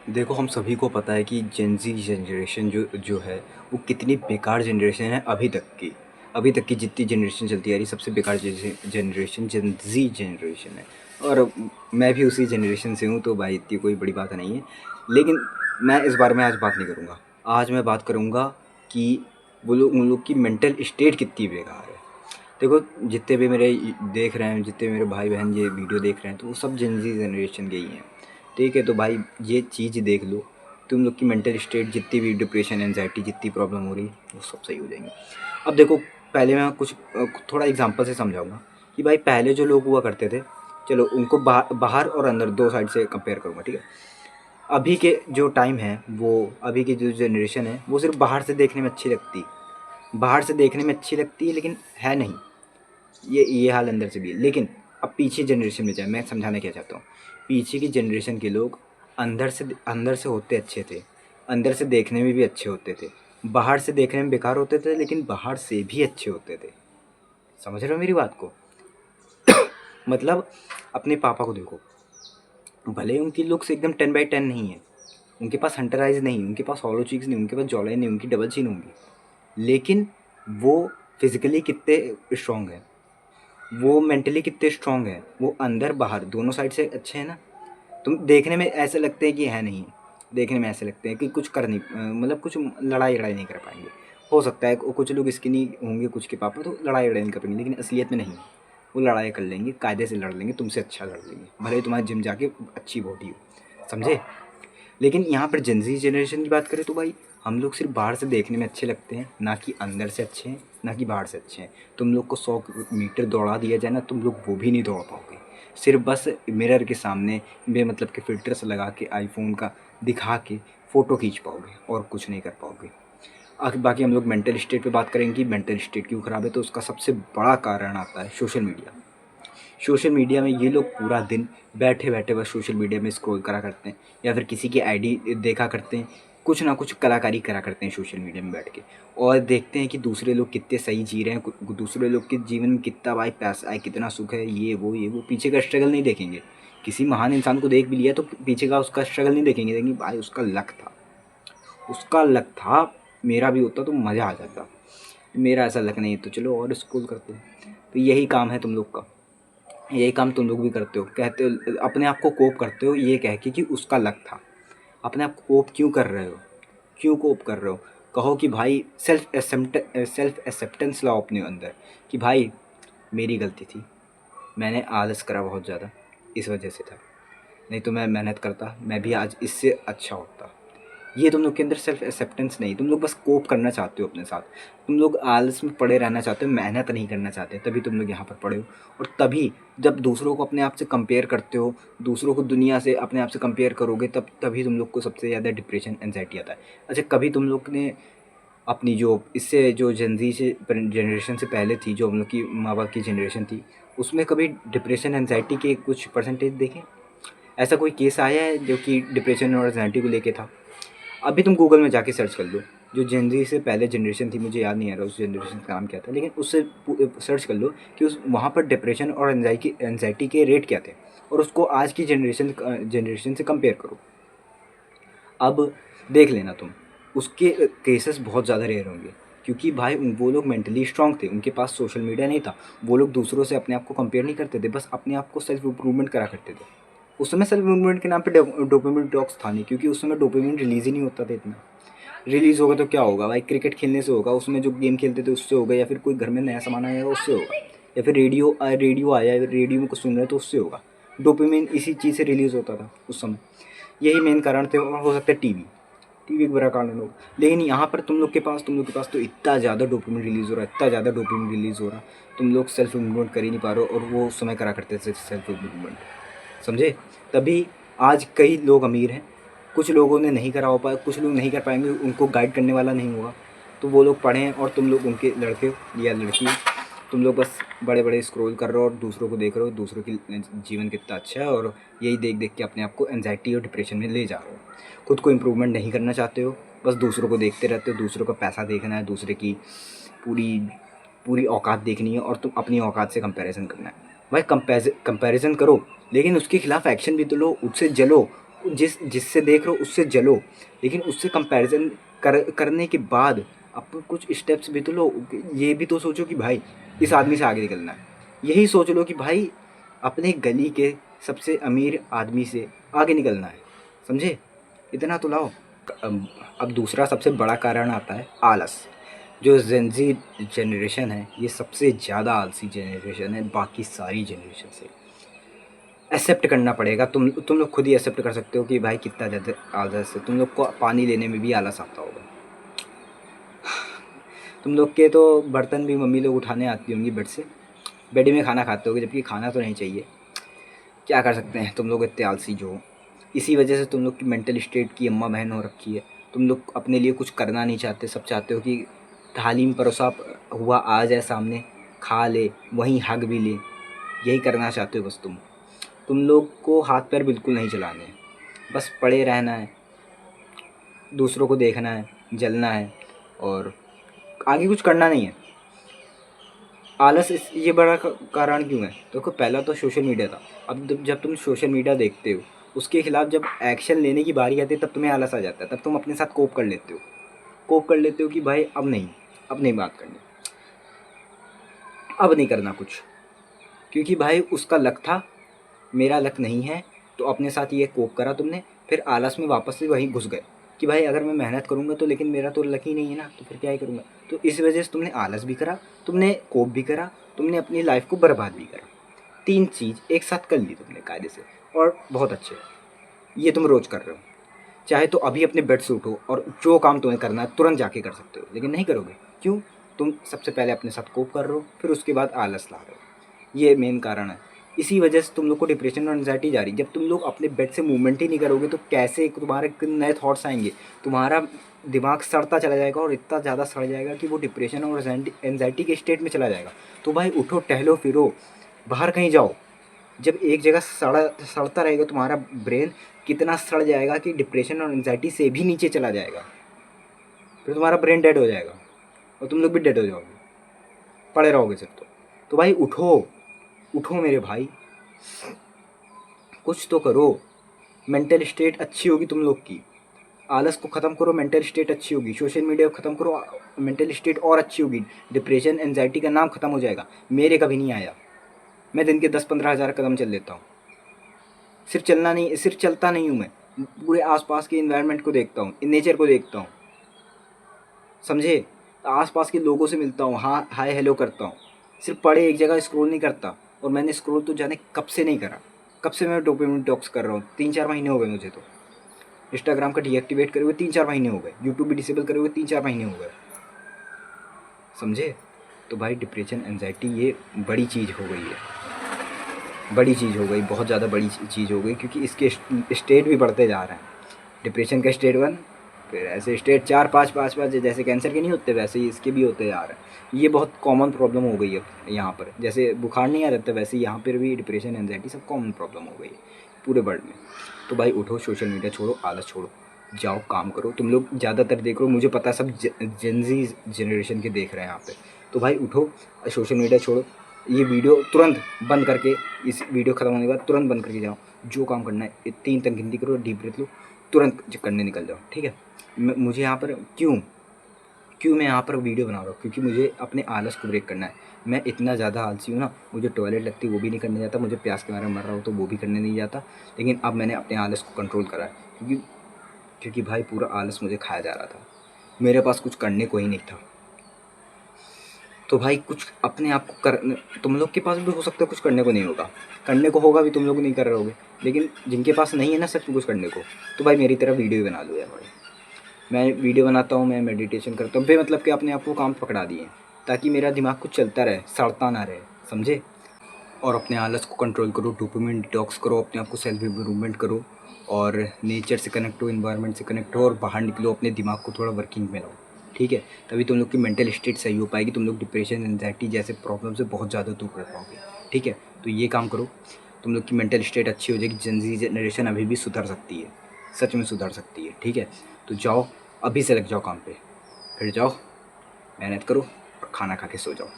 देखो, हम सभी को पता है कि जेन ज़ी जनरेशन जो जो है, वो कितनी बेकार जनरेशन है अभी तक की। अभी तक की जितनी जनरेशन चलती आ रही है, सबसे बेकार जनरेशन जेन ज़ी जनरेशन है। और मैं भी उसी जनरेशन से हूँ, तो भाई इतनी कोई बड़ी बात नहीं है। लेकिन मैं इस बारे में आज बात नहीं करूँगा। आज मैं बात करूँगा कि वो लोग उन लोग की मेंटल स्टेट कितनी बेकार है। देखो, जितने भी मेरे देख रहे हैं, जितने मेरे भाई बहन ये वीडियो देख रहे हैं, तो वो सब जेन ज़ी जनरेशन के ही हैं। ठीक है, तो भाई ये चीज़ देख लो, तुम लोग की मेंटल स्टेट जितनी भी डिप्रेशन, एंजाइटी जितनी प्रॉब्लम हो रही है, वो सब सही हो जाएंगी। अब देखो, पहले मैं कुछ थोड़ा एग्जांपल से समझाऊंगा कि भाई पहले जो लोग हुआ करते थे, चलो उनको बाहर और अंदर दो साइड से कंपेयर करूँगा, ठीक है। अभी के जो टाइम है, वो अभी की जो जनरेशन है, वो सिर्फ बाहर से देखने में अच्छी लगती, बाहर से देखने में अच्छी लगती है, लेकिन है नहीं। ये हाल अंदर से भी है। लेकिन अब पीछे जनरेशन में जाए, मैं समझाना क्या चाहता हूँ। पीछे की जनरेशन के लोग अंदर से होते अच्छे थे, अंदर से देखने में भी अच्छे होते थे, बाहर से देखने में बेकार होते थे, लेकिन बाहर से भी अच्छे होते थे। समझ रहे हो मेरी बात को? मतलब अपने पापा को देखो, भले ही उनकी लुक्स एकदम 10/10 नहीं है, उनके पास हंटर आइज नहीं, उनके पास हॉलो चीक्स नहीं, उनके पास जॉलाइन नहीं, उनकी डबल चीन होंगी, लेकिन वो फिजिकली कितने स्ट्रांग हैं, वो मेंटली कितने स्ट्रांग हैं, वो अंदर बाहर दोनों साइड से अच्छे हैं ना। तुम देखने में ऐसे लगते हैं कि है नहीं, देखने में ऐसे लगते हैं कि कुछ कर नहीं, मतलब कुछ लड़ाई लड़ाई नहीं कर पाएंगे। हो सकता है कुछ लोग स्किनी होंगे, कुछ के पापा तो लड़ाई लड़ाई नहीं कर पाएंगे, लेकिन असलियत में नहीं। वो लड़ाई कर लेंगे, कायदे से लड़ लेंगे, तुमसे अच्छा लड़ लेंगे, भले ही तुम्हारे जिम जाके अच्छी बॉडी हो। समझे? लेकिन यहाँ पर जेनजी जनरेशन की बात करें तो भाई हम लोग सिर्फ बाहर से देखने में अच्छे लगते हैं, ना कि अंदर से अच्छे हैं, ना कि बाहर से अच्छे हैं। तुम लोग को 100 मीटर दौड़ा दिया जाए ना, तुम लोग वो भी नहीं दौड़ पाओगे। सिर्फ बस मिरर के सामने बेमतलब के फ़िल्टर्स लगा के, आईफोन का दिखा के फ़ोटो खींच पाओगे, और कुछ नहीं कर पाओगे। बाकी हम लोग मेंटल स्टेट पे बात करेंगे कि मेंटल स्टेट क्यों ख़राब है, तो उसका सबसे बड़ा कारण आता है सोशल मीडिया। सोशल मीडिया में ये लोग पूरा दिन बैठे बैठे बस सोशल मीडिया में स्क्रॉल करा करते हैं, या फिर किसी की आईडी देखा करते हैं, कुछ ना कुछ कलाकारी करा करते हैं सोशल मीडिया में बैठ के, और देखते हैं कि दूसरे लोग कितने सही जी रहे हैं, दूसरे लोग के जीवन में कितना भाई पैसा है, कितना सुख है, ये वो पीछे का स्ट्रगल नहीं देखेंगे। किसी महान इंसान को देख भी लिया तो पीछे का उसका स्ट्रगल नहीं देखेंगे, देखेंगे भाई उसका लक था, उसका लक था, मेरा भी होता तो मज़ा आ जाता, मेरा ऐसा लक नहीं है, तो चलो और स्क्रॉल करते हैं। तो यही काम है तुम लोग का, यही काम तुम लोग भी करते हो, कहते हो अपने आप को कोप करते हो ये कह के कि उसका लक था। अपने आप को कोप क्यों कर रहे हो? क्यों कोप कर रहे हो? कहो कि भाई सेल्फ एक्सेप्टेंस लाओ अपने अंदर, कि भाई मेरी गलती थी, मैंने आलस करा बहुत ज़्यादा, इस वजह से था, नहीं तो मैं मेहनत करता, मैं भी आज इससे अच्छा होता। ये तुम लोग के अंदर सेल्फ एक्सेप्टेंस नहीं, तुम लोग बस कोप करना चाहते हो अपने साथ, तुम लोग आलस में पड़े रहना चाहते हो, मेहनत नहीं करना चाहते, तभी तुम लोग यहाँ पर पड़े हो। और तभी जब दूसरों को अपने आप से कंपेयर करते हो, दूसरों को दुनिया से अपने आप से कंपेयर करोगे, तभी तुम लोग को सबसे ज़्यादा डिप्रेशन एंजाइटी आता है। अच्छा, कभी तुम लोग ने अपनी जो इससे जो जनजी से जनरेशन से पहले थी, जो हम लोग की माँ बाप की जनरेशन थी, उसमें कभी डिप्रेशन एंजाइटी के कुछ परसेंटेज देखें? ऐसा कोई केस आया है जो कि डिप्रेशन और एंजाइटी को लेके था? अभी तुम गूगल में जाके सर्च कर लो, जो जेनजी से पहले जनरेशन थी, मुझे याद नहीं आ रहा उस जनरेशन का नाम क्या था, लेकिन उससे सर्च कर लो कि उस वहाँ पर डिप्रेशन और एंजाइटी के रेट क्या थे, और उसको आज की जनरेशन से कंपेयर करो। अब देख लेना तुम, उसके केसेस बहुत ज़्यादा रेयर होंगे, क्योंकि भाई वो लोग मेंटली स्ट्रांग थे, उनके पास सोशल मीडिया नहीं था, वो लोग दूसरों से अपने आप को कंपेयर नहीं करते थे, बस अपने आप को सेल्फ इम्प्रूवमेंट करा करते थे। उस समय सेल्फ इम्प्रूवमेंट के नाम पे डोपामिन डिटॉक्स था नहीं, क्योंकि उस समय डोपामिन रिलीज़ ही नहीं होता था इतना। रिलीज़ होगा तो क्या होगा भाई? क्रिकेट खेलने से होगा, उसमें जो गेम खेलते थे उससे होगा, या फिर कोई घर में नया सामान आया उससे होगा, या फिर रेडियो आया, रेडियो में कुछ सुन रहे तो उससे होगा। डोपामिन इसी चीज़ से रिलीज़ होता था उस समय। यही मेन कारण थे, और हो सकता है टीवी, टीवी एक बड़ा कारण होगा। लेकिन यहाँ पर तुम लोग के पास तो इतना ज़्यादा डोपामिन रिलीज़ हो रहा है, इतना ज़्यादा डोपामिन रिलीज़ हो रहा है, तुम लोग सेल्फ इम्प्रूवमेंट कर ही नहीं पा रहे हो, और वो उस समय करा करते थे सेल्फ इम्प्रूवमेंट। समझे? तभी आज कई लोग अमीर हैं, कुछ लोगों ने नहीं करा हो पाया, कुछ लोग नहीं कर पाएंगे, उनको गाइड करने वाला नहीं होगा, तो वो लोग पढ़े हैं, और तुम लोग उनके लड़के हो या लड़की हो, तुम लोग बस बड़े बड़े स्क्रॉल कर रहे हो और दूसरों को देख रहे हो, दूसरों की जीवन कितना अच्छा है, और यही देख देख के अपने आप को एनजाइटी और डिप्रेशन में ले जा रहे हो। खुद को इम्प्रूवमेंट नहीं करना चाहते हो, बस दूसरों को देखते रहते हो, दूसरों का पैसा देखना है, दूसरे की पूरी पूरी औकात देखनी है, और तुम अपनी औकात से कंपैरिजन करना है। भाई कंपैरिजन करो, लेकिन उसके खिलाफ एक्शन भी तो लो, उससे जलो, जिससे देख रहे हो उससे जलो, लेकिन उससे कंपैरिजन करने के बाद आप कुछ स्टेप्स भी तो लो। ये भी तो सोचो कि भाई इस आदमी से आगे निकलना है। यही सोच लो कि भाई अपने गली के सबसे अमीर आदमी से आगे निकलना है, समझे? इतना तो लाओ। अब दूसरा सबसे बड़ा कारण आता है आलस। जो जेनजी जनरेशन है ये सबसे ज़्यादा आलसी जनरेशन है बाकी सारी जनरेशन से। एक्सेप्ट करना पड़ेगा। तुम लोग खुद ही एक्सेप्ट कर सकते हो कि भाई कितना ज़्यादा आलस है। तुम लोग को पानी लेने में भी आलस आता होगा। तुम लोग के तो बर्तन भी मम्मी लोग उठाने आती होंगी बेड से, बेड में खाना खाते होगे जबकि खाना तो नहीं चाहिए। क्या कर सकते हैं, तुम लोग इतने आलसी जो हो। इसी वजह से तुम लोग की मेंटल स्टेट की अम्मा बहन हो रखी है। तुम लोग अपने लिए कुछ करना नहीं चाहते, सब चाहते हो कि थाली में परोसा हुआ आ जाए सामने, खा ले, वहीं हग भी ले। यही करना चाहते हो बस तुम लोग को हाथ पैर बिल्कुल नहीं चलाने हैं, बस पड़े रहना है, दूसरों को देखना है, जलना है और आगे कुछ करना नहीं है। आलस ये बड़ा कारण क्यों है? देखो पहला तो सोशल मीडिया था। अब जब तुम सोशल मीडिया देखते हो उसके खिलाफ जब एक्शन लेने की बारी आती है तब तुम्हें आलस आ जाता है। तब तुम अपने साथ कोप कर लेते हो कि भाई अब नहीं बात करनी, अब नहीं करना कुछ, क्योंकि भाई उसका लक था, मेरा लक नहीं है। तो अपने साथ ये कोप करा तुमने, फिर आलस में वापस से वहीं घुस गए कि भाई अगर मैं मेहनत करूँगा तो, लेकिन मेरा तो लक ही नहीं है ना, तो फिर क्या ही करूँगा। तो इस वजह से तुमने आलस भी करा, तुमने कोप भी करा, तुमने अपनी लाइफ को बर्बाद भी करा। 3 चीज़ एक साथ कर ली तुमने कायदे से, और बहुत अच्छे। ये तुम रोज़ कर रहे हो। चाहे तो अभी अपने बेड से उठो और जो काम तुम्हें करना है तुरंत जाके कर सकते हो, लेकिन नहीं करोगे। क्यों? तुम सबसे पहले अपने साथ कोप कर रहे हो, फिर उसके बाद आलस ला रहे हो। ये मेन कारण है। इसी वजह से तुम लोग को डिप्रेशन और एंजाइटी जा रही है। जब तुम लोग अपने बेड से मूवमेंट ही नहीं करोगे तो कैसे तुम्हारे नए थॉट्स आएंगे? तुम्हारा दिमाग सड़ता चला जाएगा और इतना ज़्यादा सड़ जाएगा कि वो डिप्रेशन और एंजाइटी के स्टेट में चला जाएगा। तो भाई उठो, टहलो फिरो, बाहर कहीं जाओ। जब एक जगह सड़ता रहेगा तुम्हारा ब्रेन कितना सड़ जाएगा कि डिप्रेशन और एंजाइटी से भी नीचे चला जाएगा। फिर तुम्हारा ब्रेन डेड हो जाएगा और तुम लोग भी डेड हो जाओगे, पड़े रहोगे सिर्फ। तो भाई उठो, उठो मेरे भाई, कुछ तो करो। मेंटल स्टेट अच्छी होगी तुम लोग की। आलस को ख़त्म करो, मेंटल स्टेट अच्छी होगी। सोशल मीडिया को ख़त्म करो, मेंटल स्टेट और अच्छी होगी। डिप्रेशन एंजाइटी का नाम ख़त्म हो जाएगा। मेरे कभी नहीं आया। मैं दिन के 10-15 हज़ार कदम चल लेता हूँ। सिर्फ चलता नहीं हूँ मैं, पूरे आसपास के इन्वायरमेंट को देखता हूँ, नेचर को देखता हूँ, समझे? आसपास के लोगों से मिलता हूँ, हाँ हाय हेलो करता हूँ। सिर्फ पढ़े एक जगह स्क्रॉल नहीं करता। और मैंने स्क्रॉल तो जाने कब से नहीं करा। कब से मैं डोपामिन डिटॉक्स कर रहा हूँ? 3-4 महीने हो गए मुझे तो। इंस्टाग्राम का डीएक्टिवेट करे हुए 3-4 महीने हो गए, यूट्यूब भी डिसेबल करे हुए 3-4 महीने हो गए, समझे? तो भाई डिप्रेशन एंजाइटी ये बड़ी चीज़ हो गई है, बड़ी चीज़ हो गई, बहुत ज़्यादा बड़ी चीज़ हो गई, क्योंकि इसके स्टेट भी बढ़ते जा रहे हैं। डिप्रेशन का स्टेट 1, फिर ऐसे स्टेट 4, 5, 5, 5, जैसे कैंसर के नहीं होते वैसे ही इसके भी होते जा रहे हैं। ये बहुत कॉमन प्रॉब्लम हो गई है यहाँ पर। जैसे बुखार नहीं आ रहता वैसे यहाँ पर भी डिप्रेशन एंजाइटी सब कॉमन प्रॉब्लम हो गई है पूरे वर्ल्ड में। तो भाई उठो, सोशल मीडिया छोड़ो, आलस छोड़ो, जाओ काम करो। तुम लोग ज़्यादातर देख रहे हो, मुझे पता है सब जेनजी जनरेशन के देख रहे हैं यहाँ पे। तो भाई उठो, सोशल मीडिया छोड़ो, ये वीडियो तुरंत बंद करके, इस वीडियो ख़त्म होने के बाद तुरंत बंद करके जाओ। जो काम करना है 3 तक गिनती करो, डीप ब्रीथ लो, तुरंत करने निकल जाओ, ठीक है? मुझे यहाँ पर क्यों मैं यहाँ पर वीडियो बना रहा हूँ? क्योंकि मुझे अपने आलस को ब्रेक करना है। मैं इतना ज़्यादा आलसी हूँ ना, मुझे टॉयलेट लगती वो भी नहीं करने जाता, मुझे प्यास के मारे मर रहा हूँ तो वो भी करने नहीं जाता। लेकिन अब मैंने अपने आलस को कंट्रोल करा है, क्योंकि भाई पूरा आलस मुझे खाया जा रहा था। मेरे पास कुछ करने को ही नहीं था। तो भाई कुछ अपने आप को कर, तुम लोग के पास भी हो सकता है कुछ करने को नहीं होगा, करने को होगा भी तुम लोग नहीं कर रहे होगे। लेकिन जिनके पास नहीं है ना सच में कुछ करने को, तो भाई मेरी तरह वीडियो बना लो यार भाई। मैं वीडियो बनाता हूँ, मैं मेडिटेशन करता हूँ, मतलब कि अपने आप को काम पकड़ा दिए, ताकि मेरा दिमाग कुछ चलता रहे, सड़ता ना रहे, समझे? और अपने आलस को कंट्रोल करो, डोपामिन डिटॉक्स करो, अपने आप को सेल्फ इम्प्रूवमेंट करो, और नेचर से कनेक्ट हो, इन्वायरमेंट से कनेक्ट हो, और बाहर निकलो, अपने दिमाग को थोड़ा वर्किंग में लाओ, ठीक है? तभी तुम लोग की मेंटल स्टेट सही हो पाएगी। तुम लोग डिप्रेशन, एंजाइटी जैसे प्रॉब्लम से बहुत ज़्यादा दूर कर पाओगे, ठीक है? तो ये काम करो, तुम लोग की मेंटल स्टेट अच्छी हो जाएगी। जेनजी जनरेशन अभी भी सुधर सकती है, सच में सुधर सकती है, ठीक है? तो जाओ, अभी से लग जाओ काम पे, फिर जाओ, मेहनत करो और खाना खा के सो जाओ।